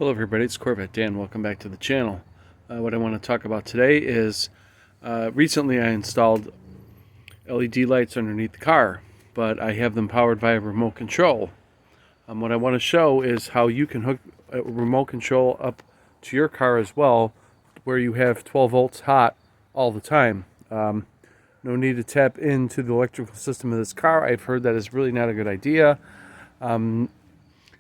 Hello everybody, it's Corvette Dan. Welcome back to the channel. What I want to talk about today is recently I installed LED lights underneath the car, but I have them powered by a remote control. What I want to show is how you can hook a remote control up to your car as well, where you have 12 volts hot all the time. No need to tap into the electrical system of this car. I've heard that is really not a good idea.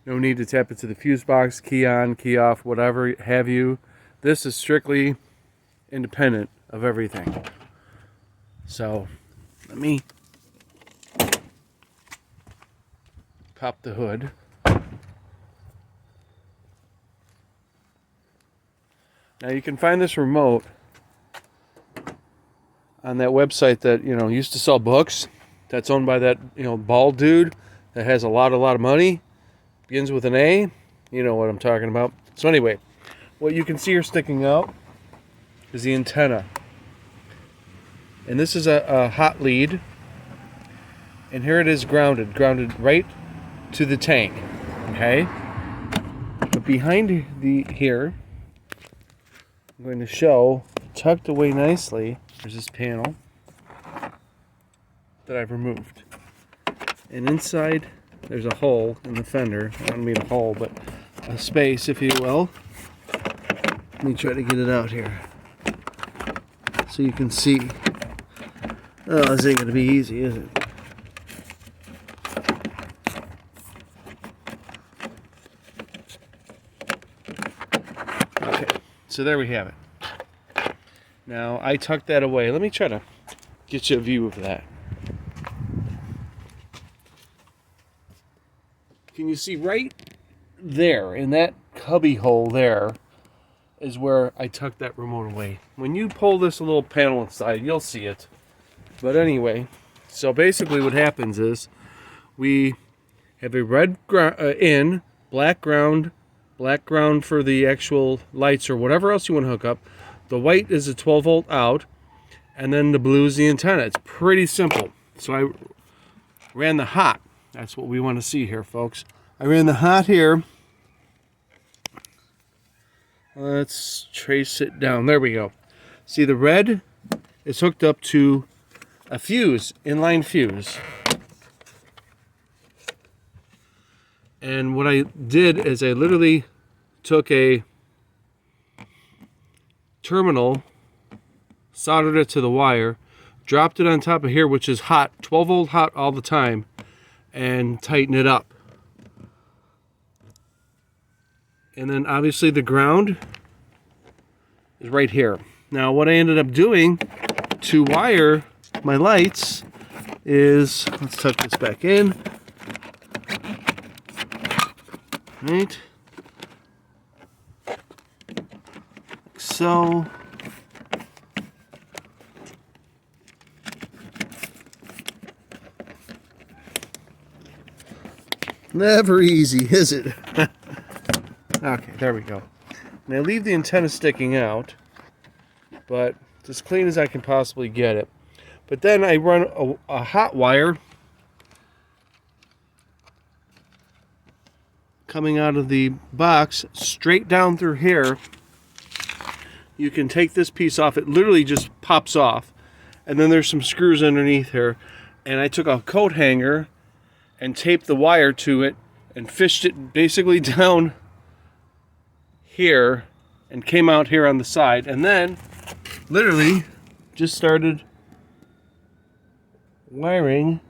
No need to tap into the fuse box, key on, key off, whatever have you. This is strictly independent of everything. So let me pop the hood. Now you can find this remote on that website that used to sell books. That's owned by that bald dude that has a lot of money. Begins with an A. You know what I'm talking about. So anyway, what you can see here sticking out is the antenna. And this is a hot lead. And here it is grounded right to the tank. Okay? But behind here, I'm going to show, tucked away nicely, there's this panel that I've removed. And inside there's a hole in the fender. I don't mean a hole, but a space, if you will. Let me try to get it out here so you can see. Oh, this ain't going to be easy, is it? Okay, so there we have it. Now, I tucked that away. Let me try to get you a view of that. Can you see right there in that cubby hole there is where I tucked that remote away. When you pull this little panel inside, you'll see it. But anyway, so basically what happens is we have a red in, black ground for the actual lights or whatever else you want to hook up. The white is a 12 volt out, and then the blue is the antenna. It's pretty simple. So I ran the hot. That's what we want to see here, folks. I ran the hot here. Let's trace it down. There we go. See, the red is hooked up to a fuse, inline fuse. And what I did is I literally took a terminal, soldered it to the wire, dropped it on top of here, which is hot, 12 volt hot all the time, and tighten it up. And then obviously the ground is right here. Now what I ended up doing to wire my lights is, let's tuck this back in. Right. Like so. Never easy, is it? Okay, there we go. And I leave the antenna sticking out, but it's as clean as I can possibly get it. But then I run a hot wire coming out of the box straight down through here. You can take this piece off. It literally just pops off. And then there's some screws underneath here. And I took a coat hanger and taped the wire to it and fished it basically down here and came out here on the side, and then literally just started wiring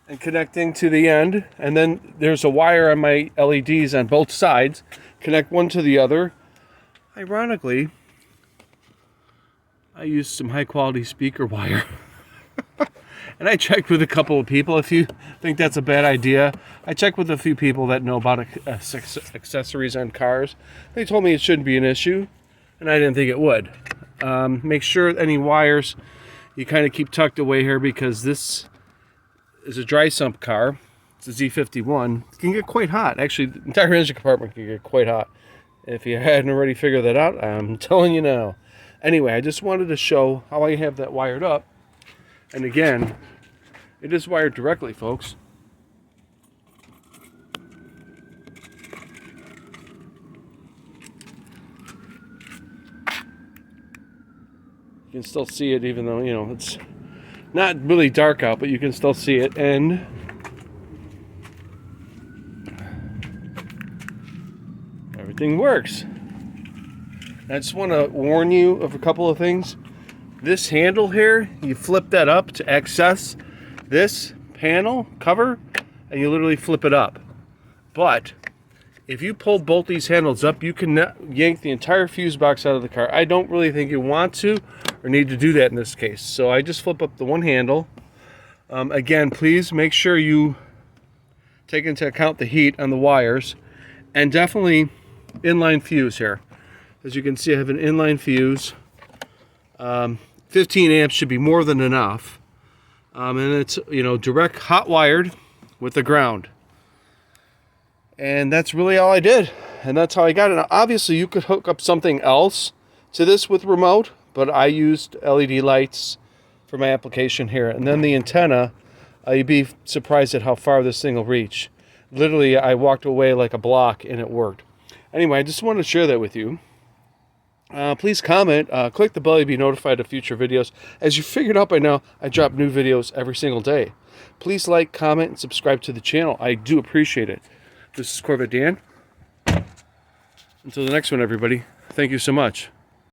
and connecting to the end. And then there's a wire on my LEDs on both sides, connect one to the other. Ironically, I used some high quality speaker wire. And I checked with a couple of people. If you think that's a bad idea, I checked with a few people that know about accessories on cars. They told me it shouldn't be an issue, and I didn't think it would. Make sure any wires you kind of keep tucked away here, because this is a dry sump car. It's a Z51. It can get quite hot. Actually, the entire engine compartment can get quite hot. If you hadn't already figured that out, I'm telling you now. Anyway, I just wanted to show how I have that wired up. And again, it is wired directly, folks. can still see it, even though, you know, it's not really dark out, but you can still see it. And everything works. I just want to warn you of a couple of things. This handle here, you flip that up to access this panel cover, and you literally flip it up. But if you pull both these handles up, you can yank the entire fuse box out of the car. I don't really think you want to or need to do that in this case. So I just flip up the one handle. Again, please make sure you take into account the heat on the wires, and definitely inline fuse here. As you can see, I have an inline fuse. 15 amps should be more than enough. And it's, you know, direct hot wired with the ground. And that's really all I did. And that's how I got it. Now, obviously, you could hook up something else to this with remote, but I used LED lights for my application here. And then the antenna, you'd be surprised at how far this thing will reach. Literally, I walked away like a block and it worked. Anyway, I just wanted to share that with you. Please comment, click the bell to be notified of future videos. As you figured out by now, I drop new videos every single day. Please like, comment, and subscribe to the channel. I do appreciate it. This is Corvette Dan. Until the next one, everybody, thank you so much.